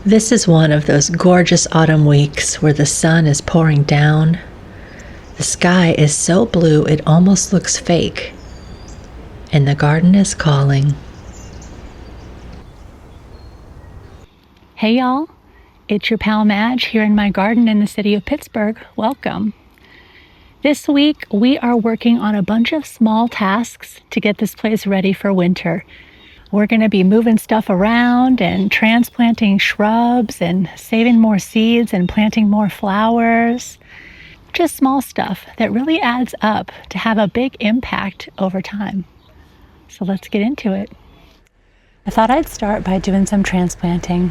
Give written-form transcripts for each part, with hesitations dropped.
This is one of those gorgeous autumn weeks where the sun is pouring down. The sky is so blue it almost looks fake, and the garden is calling. Hey y'all, it's your pal Madge here in my garden in the city of Pittsburgh. Welcome. This week we are working on a bunch of small tasks to get this place ready for winter. We're going to be moving stuff around and transplanting shrubs and saving more seeds and planting more flowers. Just small stuff that really adds up to have a big impact over time. So let's get into it. I thought I'd start by doing some transplanting.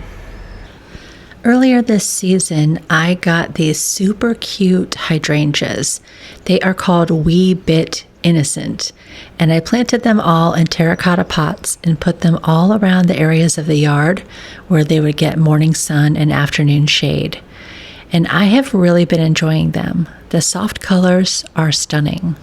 Earlier this season, I got these super cute hydrangeas. They are called Wee Bit Innocent, and I planted them all in terracotta pots and put them all around the areas of the yard where they would get morning sun and afternoon shade. And I have really been enjoying them. The soft colors are stunning.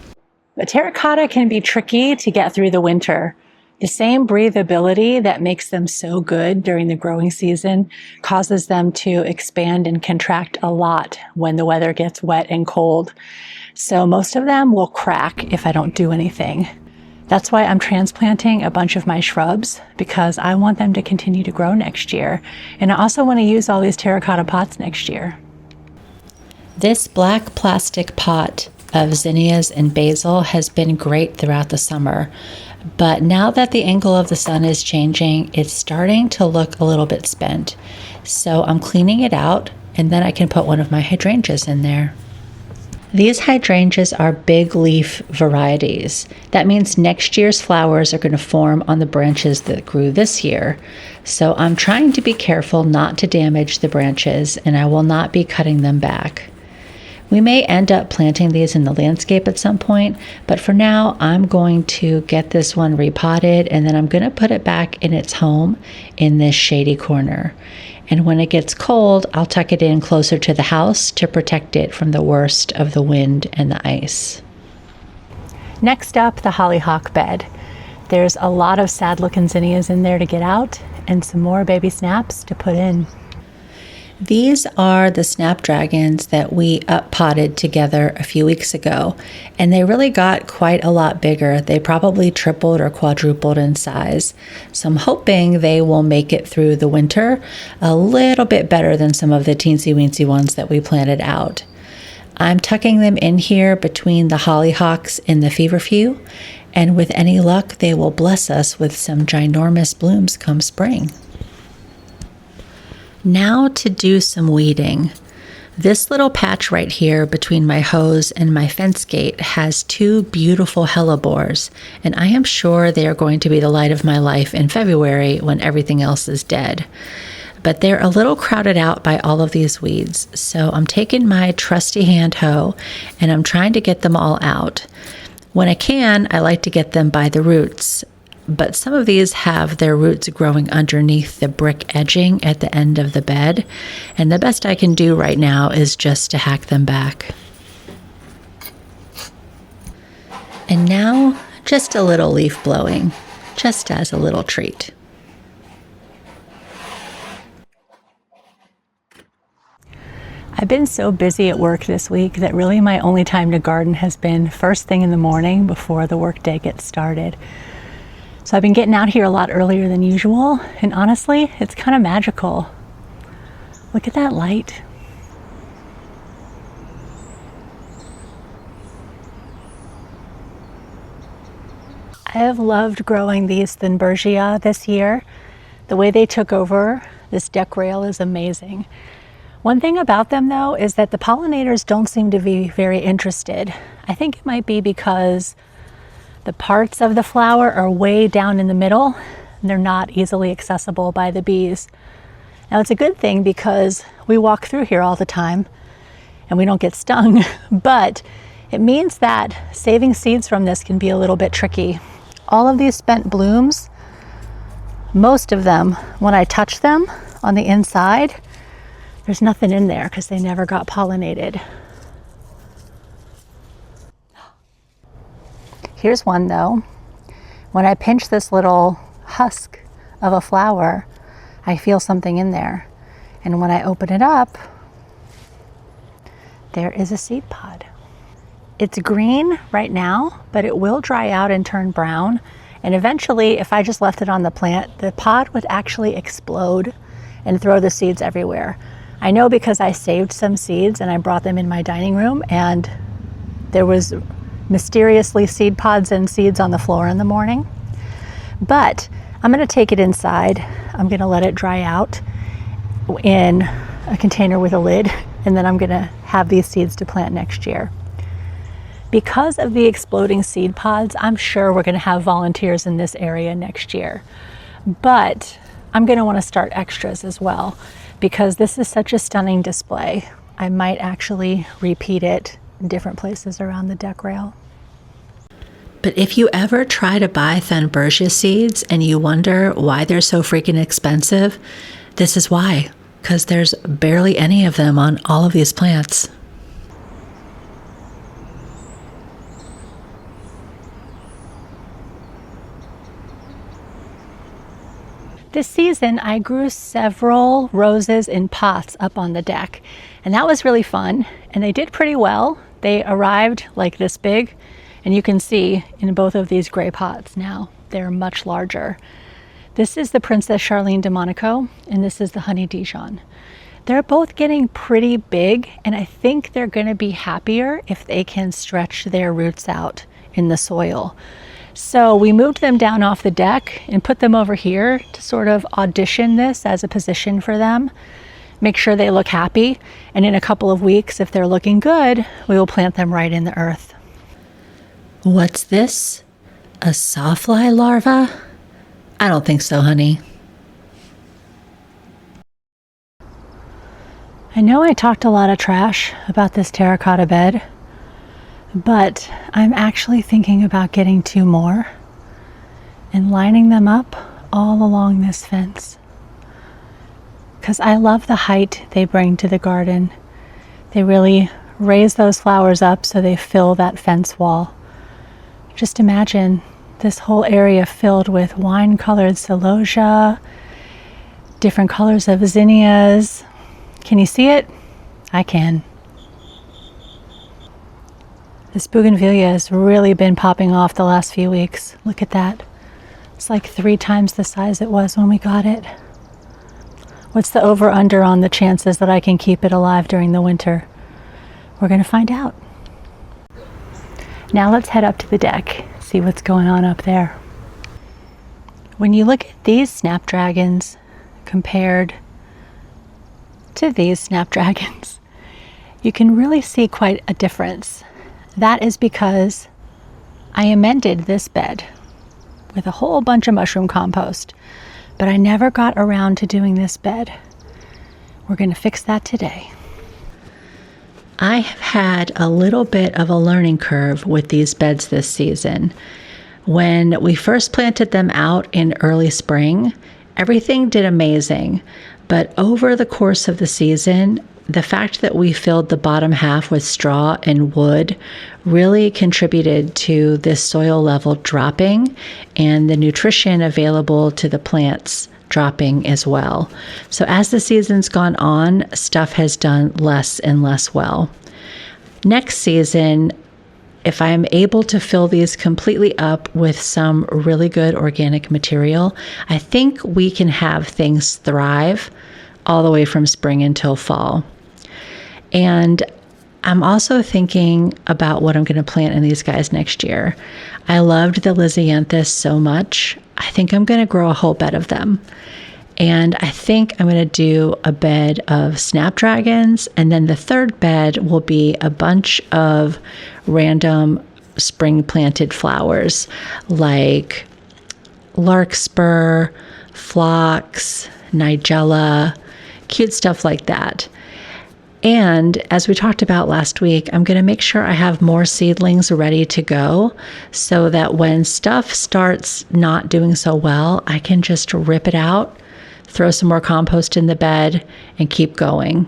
But terracotta can be tricky to get through the winter. The same breathability that makes them so good during the growing season causes them to expand and contract a lot when the weather gets wet and cold. So most of them will crack if I don't do anything. That's why I'm transplanting a bunch of my shrubs, because I want them to continue to grow next year. And I also want to use all these terracotta pots next year. This black plastic pot of zinnias and basil has been great throughout the summer. But now that the angle of the sun is changing, it's starting to look a little bit spent. So I'm cleaning it out, and then I can put one of my hydrangeas in there. These hydrangeas are big leaf varieties. That means next year's flowers are going to form on the branches that grew this year. So I'm trying to be careful not to damage the branches, and I will not be cutting them back. We may end up planting these in the landscape at some point, but for now I'm going to get this one repotted, and then I'm going to put it back in its home in this shady corner. And when it gets cold, I'll tuck it in closer to the house to protect it from the worst of the wind and the ice. Next up, the hollyhock bed. There's a lot of sad looking zinnias in there to get out and some more baby snaps to put in. These are the snapdragons that we up-potted together a few weeks ago, and they really got quite a lot bigger. They probably tripled or quadrupled in size. So I'm hoping they will make it through the winter a little bit better than some of the teensy-weensy ones that we planted out. I'm tucking them in here between the hollyhocks and the feverfew, and with any luck, they will bless us with some ginormous blooms come spring. Now to do some weeding. This little patch right here between my hose and my fence gate has two beautiful hellebores, and I am sure they are going to be the light of my life in February when everything else is dead. But they're a little crowded out by all of these weeds, so I'm taking my trusty hand hoe and I'm trying to get them all out. When I can, I like to get them by the roots. But some of these have their roots growing underneath the brick edging at the end of the bed, and the best I can do right now is just to hack them back. And now, just a little leaf blowing, just as a little treat. I've been so busy at work this week that really my only time to garden has been first thing in the morning before the workday gets started. So I've been getting out here a lot earlier than usual, and honestly, it's kind of magical. Look at that light. I have loved growing these Thunbergia this year. The way they took over this deck rail is amazing. One thing about them though is that the pollinators don't seem to be very interested. I think it might be because the parts of the flower are way down in the middle, and they're not easily accessible by the bees. Now it's a good thing because we walk through here all the time and we don't get stung, but it means that saving seeds from this can be a little bit tricky. All of these spent blooms, most of them, when I touch them on the inside, there's nothing in there because they never got pollinated. Here's one though. When I pinch this little husk of a flower, I feel something in there. And when I open it up, there is a seed pod. It's green right now, but it will dry out and turn brown. And eventually, if I just left it on the plant, the pod would actually explode and throw the seeds everywhere. I know because I saved some seeds and I brought them in my dining room, and there was mysteriously seed pods and seeds on the floor in the morning. But I'm going to take it inside. I'm going to let it dry out in a container with a lid, and then I'm going to have these seeds to plant next year. Because of the exploding seed pods, I'm sure we're going to have volunteers in this area next year. But I'm going to want to start extras as well, because this is such a stunning display. I might actually repeat it in different places around the deck rail. But if you ever try to buy Thunbergia seeds and you wonder why they're so freaking expensive, this is why. Because there's barely any of them on all of these plants. This season, I grew several roses in pots up on the deck, and that was really fun, and they did pretty well. They arrived like this big, and you can see in both of these gray pots now, they're much larger. This is the Princess Charlene de Monaco, and this is the Honey Dijon. They're both getting pretty big, and I think they're going to be happier if they can stretch their roots out in the soil. So we moved them down off the deck and put them over here to sort of audition this as a position for them, make sure they look happy, and in a couple of weeks, if they're looking good, we will plant them right in the earth. What's this? A sawfly larva? I don't think so, honey. I know I talked a lot of trash about this terracotta bed, but I'm actually thinking about getting 2 more and lining them up all along this fence, because I love the height they bring to the garden. They really raise those flowers up so they fill that fence wall. Just imagine this whole area filled with wine-colored celosia, different colors of zinnias. Can you see it? I can. This bougainvillea has really been popping off the last few weeks. Look at that. It's like 3 times the size it was when we got it. What's the over-under on the chances that I can keep it alive during the winter? We're going to find out. Now let's head up to the deck, see what's going on up there. When you look at these snapdragons compared to these snapdragons, you can really see quite a difference. That is because I amended this bed with a whole bunch of mushroom compost, but I never got around to doing this bed. We're going to fix that today. I have had a little bit of a learning curve with these beds this season. When we first planted them out in early spring, everything did amazing. But over the course of the season, the fact that we filled the bottom half with straw and wood really contributed to this soil level dropping and the nutrition available to the plants dropping as well. So as the season's gone on, stuff has done less and less well. Next season, if I'm able to fill these completely up with some really good organic material, I think we can have things thrive all the way from spring until fall. And I'm also thinking about what I'm going to plant in these guys next year. I loved the Lisianthus so much. I think I'm going to grow a whole bed of them. And I think I'm going to do a bed of snapdragons. And then the third bed will be a bunch of random spring planted flowers like larkspur, phlox, nigella, cute stuff like that. And as we talked about last week, I'm going to make sure I have more seedlings ready to go so that when stuff starts not doing so well, I can just rip it out, throw some more compost in the bed, and keep going.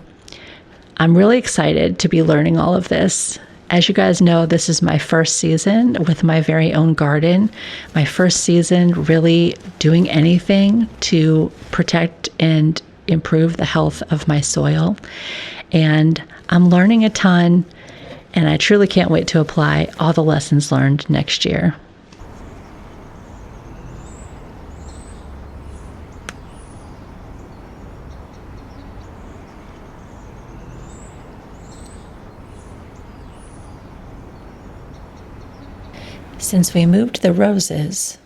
I'm really excited to be learning all of this. As you guys know, this is my first season with my very own garden, my first season really doing anything to protect and improve the health of my soil. And I'm learning a ton, and I truly can't wait to apply all the lessons learned next year. Since we moved the roses,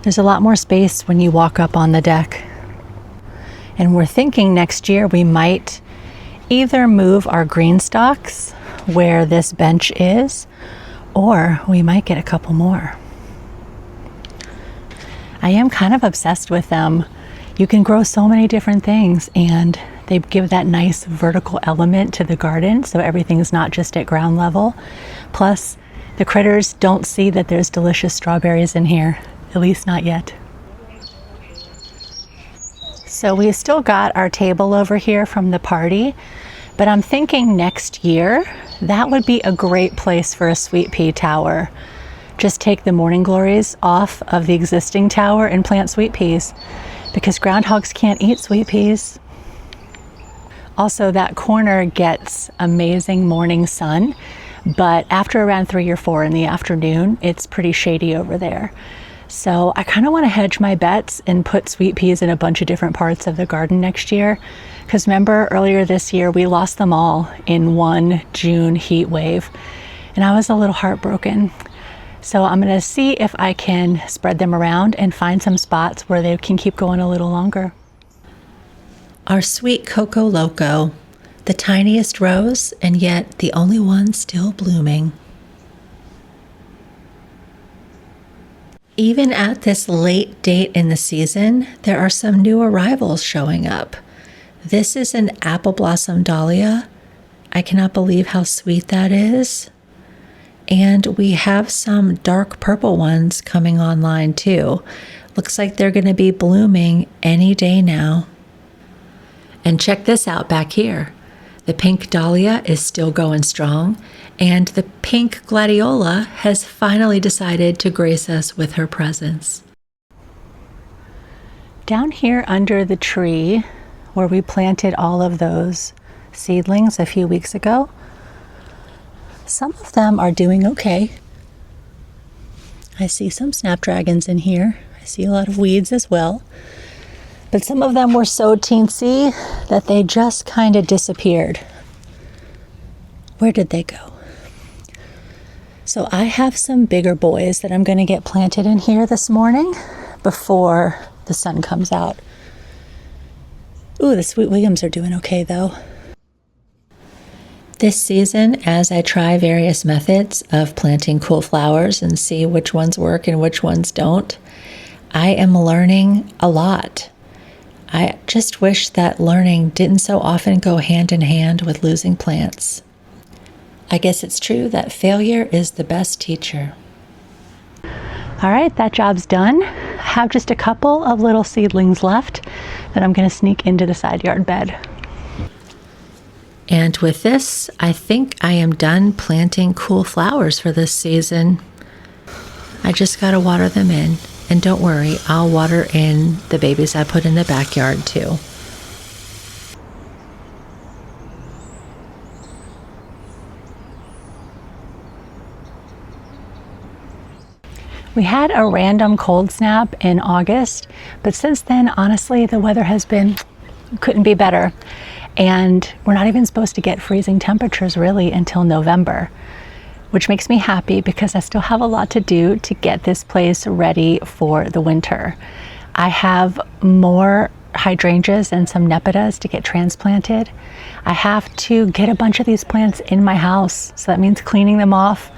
there's a lot more space when you walk up on the deck. And we're thinking next year we might either move our green stalks where this bench is, or we might get a couple more. I am kind of obsessed with them. You can grow so many different things, and they give that nice vertical element to the garden, so everything's not just at ground level. Plus, the critters don't see that there's delicious strawberries in here, at least not yet. So we've still got our table over here from the party, but I'm thinking next year that would be a great place for a sweet pea tower. Just take the morning glories off of the existing tower and plant sweet peas, because groundhogs can't eat sweet peas. Also, that corner gets amazing morning sun, but after around 3 or 4 in the afternoon, it's pretty shady over there. So I kind of want to hedge my bets and put sweet peas in a bunch of different parts of the garden next year. Because remember, earlier this year, we lost them all in one June heat wave, and I was a little heartbroken. So I'm going to see if I can spread them around and find some spots where they can keep going a little longer. Our sweet Coco Loco, the tiniest rose, and yet the only one still blooming. Even at this late date in the season, there are some new arrivals showing up. This is an apple blossom dahlia. I cannot believe how sweet that is. And we have some dark purple ones coming online too. Looks like they're going to be blooming any day now. And check this out back here. The pink dahlia is still going strong, and the pink gladiola has finally decided to grace us with her presence. Down here under the tree where we planted all of those seedlings a few weeks ago, some of them are doing okay. I see some snapdragons in here. I see a lot of weeds as well. But some of them were so teensy that they just kind of disappeared. Where did they go? So I have some bigger boys that I'm going to get planted in here this morning before the sun comes out. Ooh, the Sweet Williams are doing okay though. This season, as I try various methods of planting cool flowers and see which ones work and which ones don't, I am learning a lot. I just wish that learning didn't so often go hand in hand with losing plants. I guess it's true that failure is the best teacher. All right, that job's done. I have just a couple of little seedlings left that I'm going to sneak into the side yard bed. And with this, I think I am done planting cool flowers for this season. I just got to water them in. And don't worry, I'll water in the babies I put in the backyard too. We had a random cold snap in August, but since then, honestly, the weather has been, couldn't be better. And we're not even supposed to get freezing temperatures really until November, which makes me happy because I still have a lot to do to get this place ready for the winter. I have more hydrangeas and some nepitas to get transplanted. I have to get a bunch of these plants in my house, so that means cleaning them off,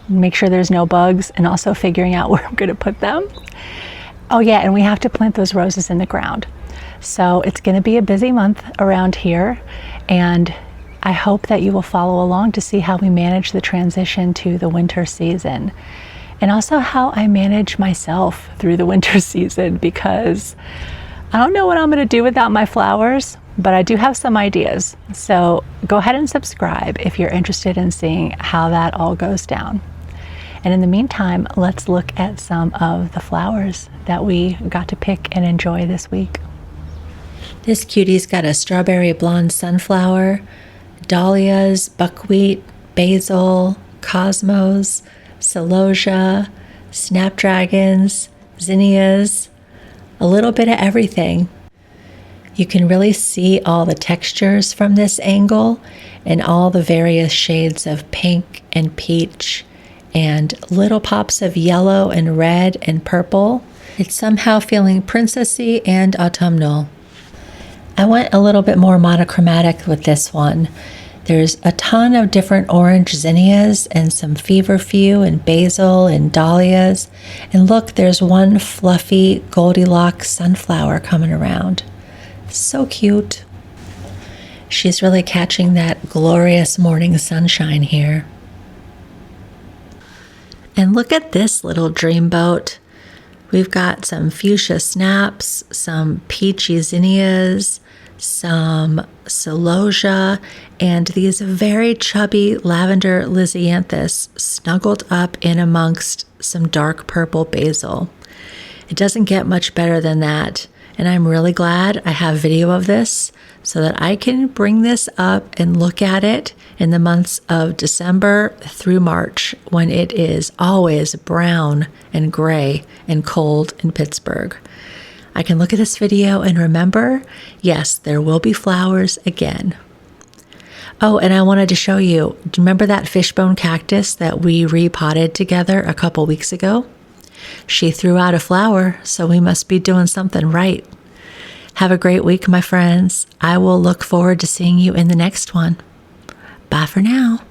make sure there's no bugs, and also figuring out where I'm going to put them. Oh yeah, and we have to plant those roses in the ground. So it's going to be a busy month around here, and I hope that you will follow along to see how we manage the transition to the winter season, and also how I manage myself through the winter season, because I don't know what I'm going to do without my flowers, but I do have some ideas. So go ahead and subscribe if you're interested in seeing how that all goes down. And in the meantime, let's look at some of the flowers that we got to pick and enjoy this week. This cutie's got a strawberry blonde sunflower, dahlias, buckwheat, basil, cosmos, celosia, snapdragons, zinnias, a little bit of everything. You can really see all the textures from this angle and all the various shades of pink and peach and little pops of yellow and red and purple. It's somehow feeling princessy and autumnal. I went a little bit more monochromatic with this one. There's a ton of different orange zinnias and some feverfew and basil and dahlias. And look, there's one fluffy Goldilocks sunflower coming around. So cute. She's really catching that glorious morning sunshine here. And look at this little dreamboat. We've got some fuchsia snaps, some peachy zinnias, some celosia, and these very chubby lavender lisianthus snuggled up in amongst some dark purple basil. It doesn't get much better than that, and I'm really glad I have video of this so that I can bring this up and look at it in the months of December through March when it is always brown and gray and cold in Pittsburgh. I can look at this video and remember, yes, there will be flowers again. Oh, and I wanted to show you, do you remember that fishbone cactus that we repotted together a couple weeks ago? She threw out a flower, so we must be doing something right. Have a great week, my friends. I will look forward to seeing you in the next one. Bye for now.